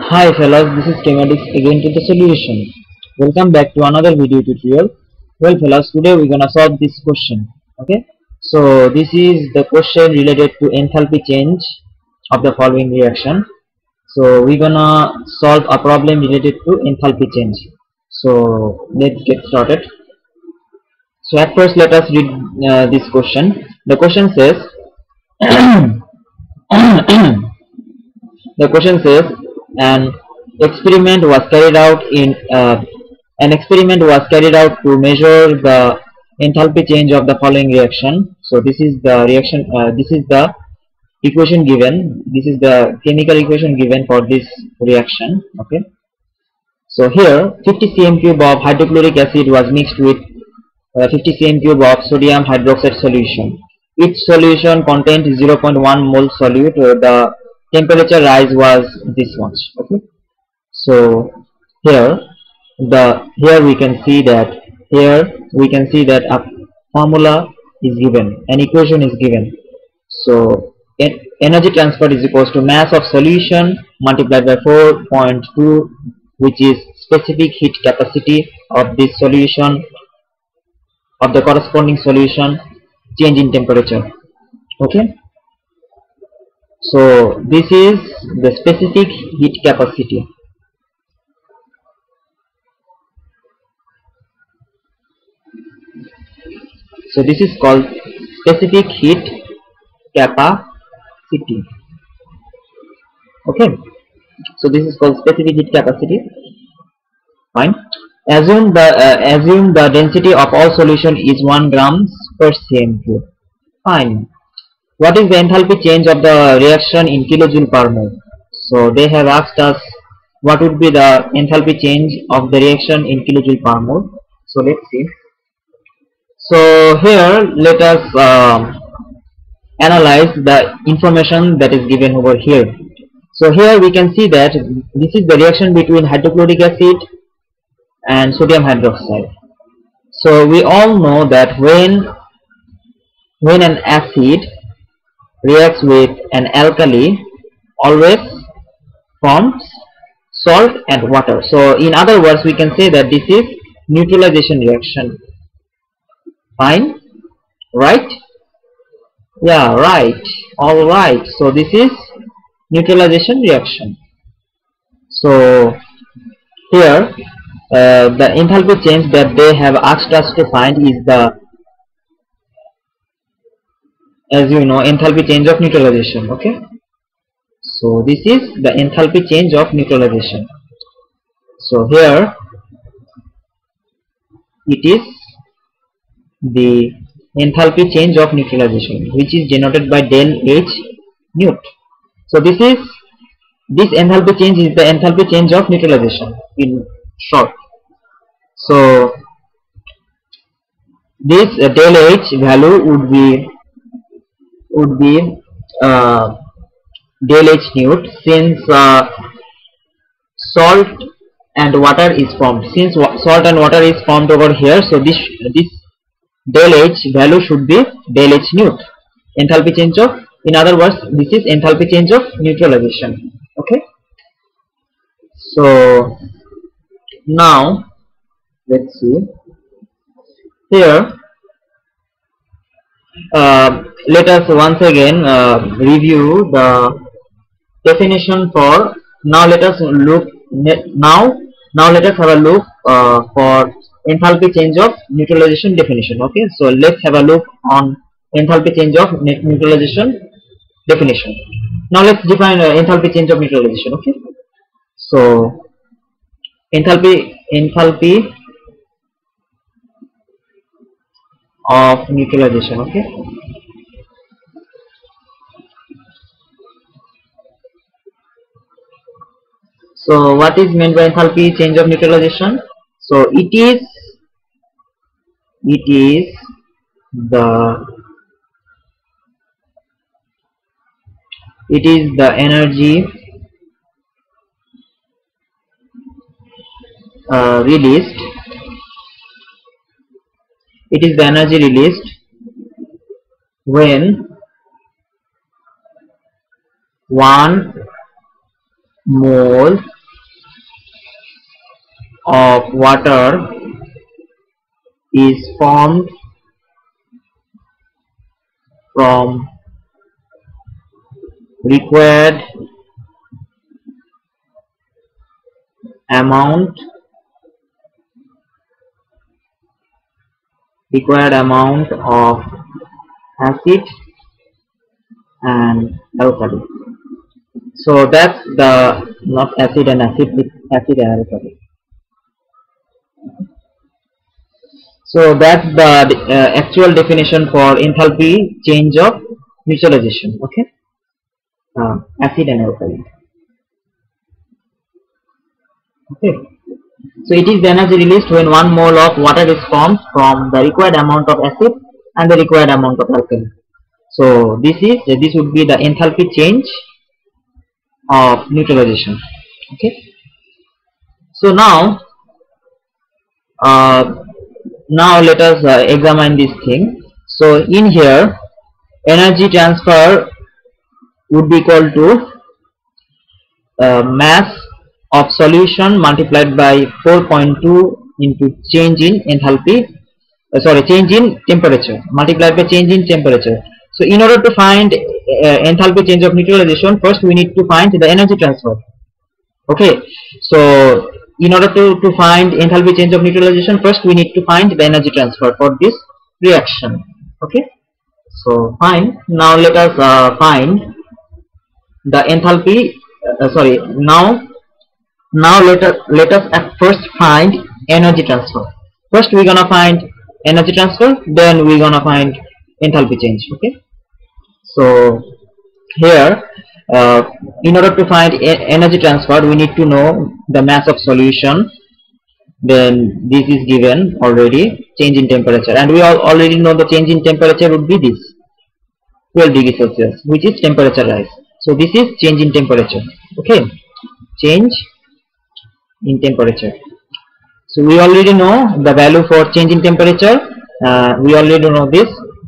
Hi fellas, this is Schematics again to the solution. Welcome back to another video tutorial. Well fellas, today we're gonna solve this question. Okay, so this is the question related to enthalpy change of the following reaction. So we're gonna solve a problem related to enthalpy change. So let's get started. So at first let us read this question. The question says the question says an experiment was carried out in to measure the enthalpy change of the following reaction. So this is the reaction. This is the equation given. This is the chemical equation given for this reaction. Okay. So here 50 cm cube of hydrochloric acid was mixed with 50 cm cube of sodium hydroxide solution. Each solution contained 0.1 mole solute. The temperature rise was this much. Okay. So here we can see that a formula is given, an equation is given. So energy transfer is equals to mass of solution multiplied by 4.2, which is specific heat capacity of this solution, of the corresponding solution, change in temperature. Okay. So this is the specific heat capacity. So this is called specific heat capacity. Okay. So this is called specific heat capacity. Fine. Assume the density of all solution is 1 grams per cm cube. Fine. What is the enthalpy change of the reaction in kilojoule per mole? So they have asked us what would be the enthalpy change of the reaction in kilojoule per mole. So let's see. So here let us analyze the information that is given over here. So here we can see that this is the reaction between hydrochloric acid and sodium hydroxide. So we all know that when an acid reacts with an alkali, always forms salt and water. So in other words, we can say that this is neutralization reaction. Fine, right? Yeah, right. All right. So this is neutralization reaction. So here the enthalpy change that they have asked us to find is the, as you know, enthalpy change of neutralization. Okay. So this is the enthalpy change of neutralization. So here it is the enthalpy change of neutralization, which is denoted by del H Newt. So this enthalpy change is the enthalpy change of neutralization in short. So this del H value would be del H Newt, since salt and water is formed. Since salt and water is formed over here, so this del H value should be del H Newt, enthalpy change of, in other words, this is enthalpy change of neutralization. Okay. So now let's see here. Let us once again review the definition for. Now let us look. Now let us have a look for enthalpy change of neutralization definition. Okay, so let's have a look on enthalpy change of neutralization definition. Now let's define enthalpy change of neutralization. Okay, so enthalpy of neutralization. Okay, so what is meant by enthalpy change of neutralization? So it is the energy released. It is the energy released when 1 mole of water is formed from required amount of acid and alkali. So that's the not acid and acid, it's acid and alkali. So that's the actual definition for enthalpy change of neutralization. Okay, acid and alkali. Okay, so it is the energy released when 1 mole of water is formed from the required amount of acid and the required amount of alkali. So this would be the enthalpy change of neutralization. Okay, so now let us examine this thing. So in here, energy transfer would be equal to mass of solution multiplied by 4.2 into change in enthalpy, change in temperature multiplied by change in temperature. So in order to find enthalpy change of neutralization, first we need to find the energy transfer. Okay, so in order to find enthalpy change of neutralization, first we need to find the energy transfer for this reaction. Okay, so fine. Now let us find the enthalpy. Now let us at first find energy transfer. First we're gonna find energy transfer, then we're gonna find enthalpy change. Okay, so here in order to find energy transfer, we need to know the mass of solution. Then this is given already, change in temperature, and we already know the change in temperature would be this 12 degrees Celsius, which is temperature rise. So this is change in temperature. Okay, change in temperature. So we already know the value for change in temperature. We already know this,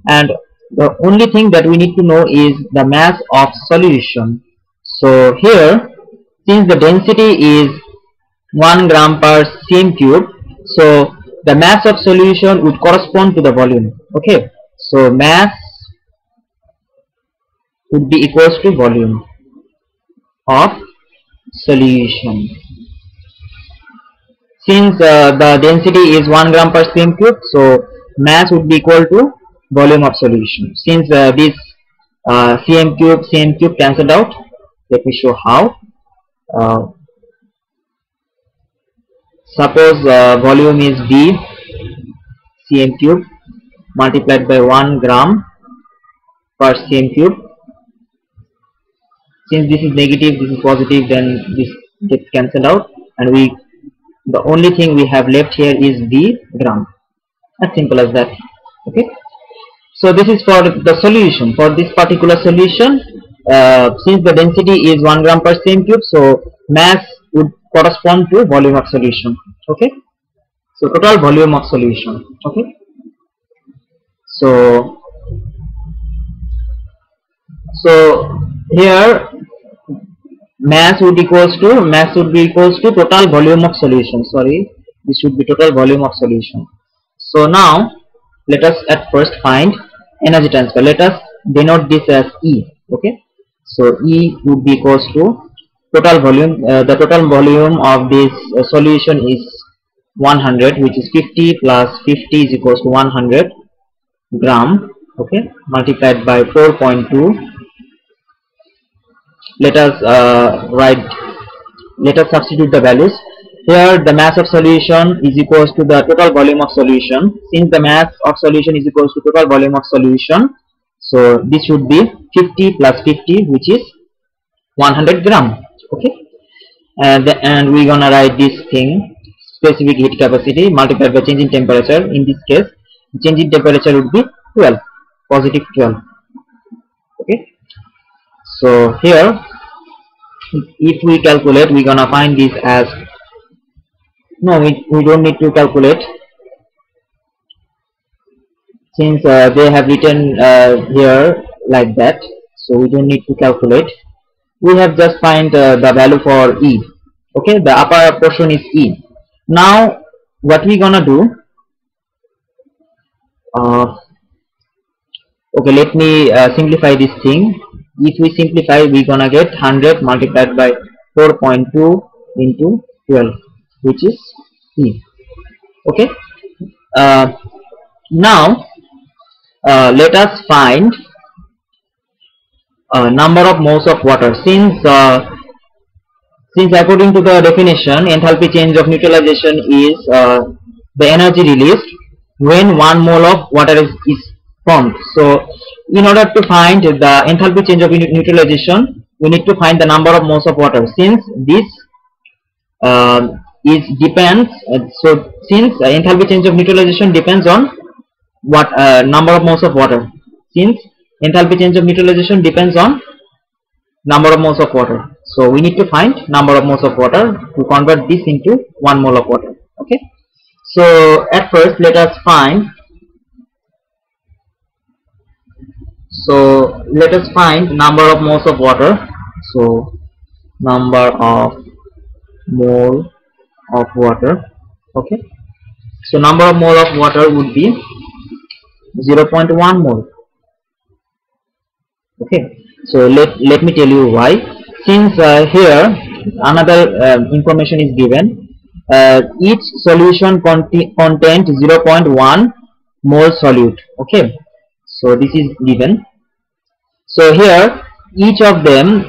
and the only thing that we need to know is the mass of solution. So here, since the density is 1 gram per cm cube, so the mass of solution would correspond to the volume. Okay, so mass would be equals to volume of solution. Since the density is 1 gram per cm cube, so mass would be equal to volume of solution. Since this cm cube cancelled out, let me show how. Suppose volume is V cm cube multiplied by 1 gram per cm cube. Since this is negative, this is positive, then this gets cancelled out, and the only thing we have left here is V gram. As simple as that. Okay, so this is for the solution. For this particular solution, since the density is 1 gram per cm cube, so mass would correspond to volume of solution. Okay, so total volume of solution. Okay, so here mass would be equals to total volume of solution. Sorry, this should be total volume of solution. So now let us at first find energy transfer. Let us denote this as E. Okay, so E would be equals to total volume. The total volume of this solution is 100, which is 50 plus 50 is equals to 100 gram. Okay, multiplied by 4.2. Let us substitute the values. Here the mass of solution is equals to the total volume of solution. Since the mass of solution is equals to total volume of solution, so this should be 50 plus 50, which is 100 gram. Okay, and we're gonna write this thing, specific heat capacity multiplied by change in temperature. In this case, change in temperature would be 12, positive 12. Okay, so here if we calculate, we're gonna find this as, no, we don't need to calculate, since they have written here like that, so we don't need to calculate. We have just find the value for E. Okay, the upper portion is E. Now what we gonna do, okay, let me simplify this thing. If we simplify, we gonna get 100 multiplied by 4.2 into 12, which is E. Okay. Now let us find number of moles of water. Since according to the definition, enthalpy change of neutralization is the energy released when 1 mole of water is formed. So in order to find the enthalpy change of neutralization, we need to find the number of moles of water. Since this depends, so since enthalpy change of neutralization depends on what number of moles of water. Since enthalpy change of neutralization depends on number of moles of water, so we need to find number of moles of water to convert this into 1 mole of water. Okay, so at first let us find number of moles of water. So number of mole of water. Okay, so number of mole of water would be 0.1 mole. Okay, so let me tell you why. Since here another information is given, each solution contained 0.1 mole solute. Okay, so this is given. So here each of them,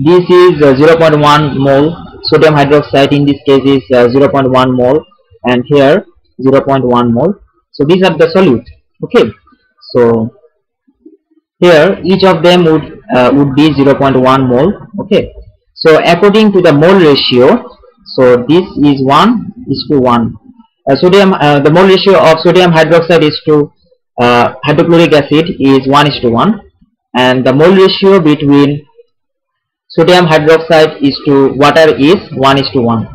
this is 0.1 mole sodium hydroxide, in this case is 0.1 mole, and here 0.1 mole. So these are the solute. Okay, so here each of them would be 0.1 mole. Okay, so according to the mole ratio, so this is 1:1. The mole ratio of sodium hydroxide is to hydrochloric acid is 1:1, and the mole ratio between sodium hydroxide is to water is 1:1.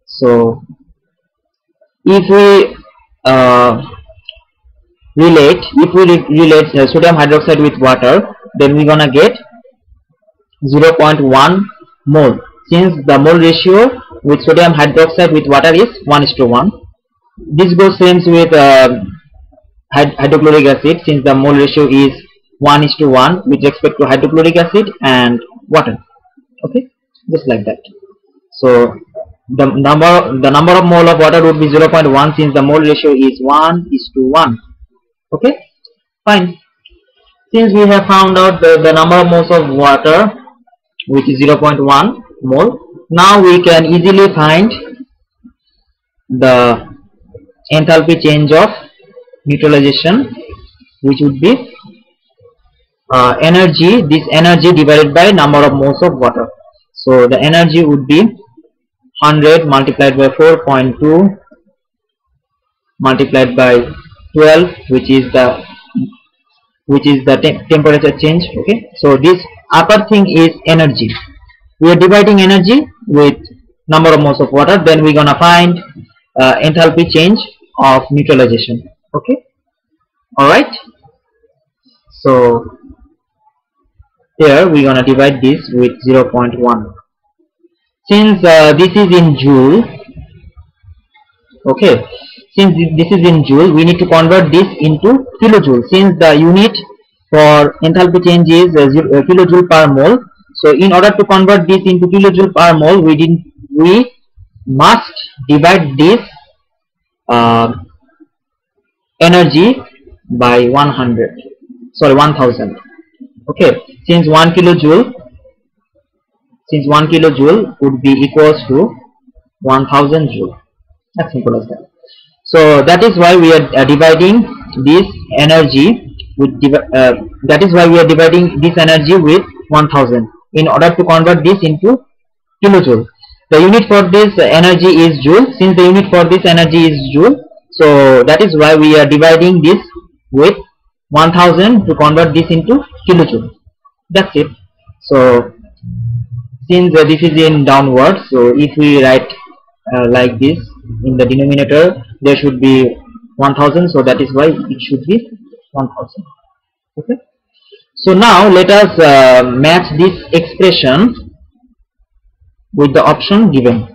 So if we relate sodium hydroxide with water, then we're gonna get 0.1 mole. Since the mole ratio with sodium hydroxide with water is 1:1, this goes same with hydrochloric acid, since the mole ratio is 1:1 with respect to hydrochloric acid and water. Okay, just like that. So the number of mole of water would be 0.1, since the mole ratio is 1:1. Okay, fine. Since we have found out the number of moles of water, which is 0.1 mole, now we can easily find the enthalpy change of neutralization, which would be this energy divided by number of moles of water. So the energy would be 100 multiplied by 4.2 multiplied by 12, which is the temperature change. Okay, so this upper thing is energy. We are dividing energy with number of moles of water, then we're gonna find enthalpy change of neutralization. Okay, all right. So here we're gonna divide this with 0.1. Since this is in joule, okay, since this is in joule, we need to convert this into kilojoule, since the unit for enthalpy change is kilojoule per mole. So in order to convert this into kilojoule per mole, we must divide this energy by 1000. Okay, since 1 kilojoule would be equals to 1000 joule. As simple as that. So that is why we are dividing this energy with that is why we are dividing this energy with 1000 in order to convert this into kilojoule. The unit for this energy is joule. Since the unit for this energy is joule, so that is why we are dividing this with 1000 to convert this into kilojoule. That's it. So since this is in downward, so if we write like this, in the denominator there should be 1000, so that is why it should be 1000. Okay, so now let us match this expression with the option given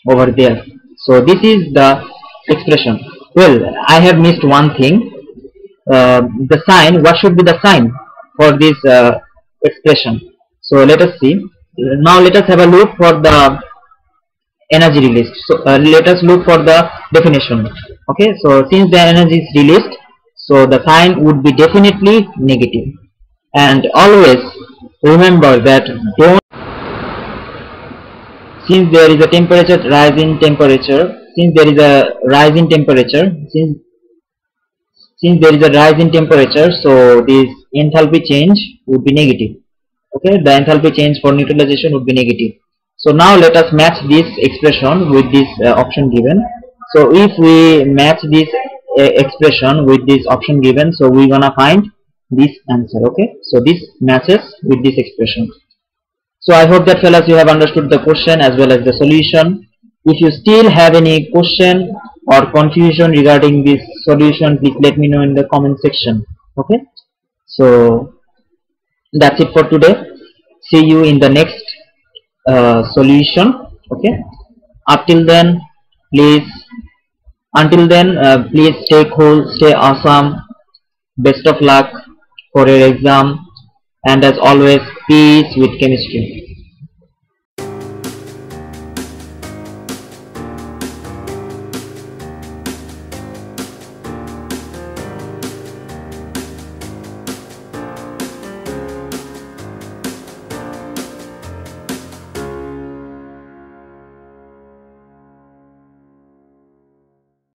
over there. So this is the expression. Well, I have missed one thing. The sign. What should be the sign for this expression? So let us see. Now let us have a look for the energy released. So let us look for the definition. Okay, so since the energy is released, so the sign would be definitely negative. And always remember that don't, since there is a temperature rise in temperature, since there is a rise in temperature, since there is a rise in temperature, so this enthalpy change would be negative. Okay, the enthalpy change for neutralization would be negative. So now let us match this expression with this option given. So if we match this expression with this option given, so we're gonna find this answer. Okay, so this matches with this expression. So I hope that fellas you have understood the question as well as the solution. If you still have any question or confusion regarding this solution, please let me know in the comment section. Okay, so that's it for today. See you in the next solution. Okay, until then please stay cool, stay awesome, best of luck for your exam, and as always, peace with chemistry.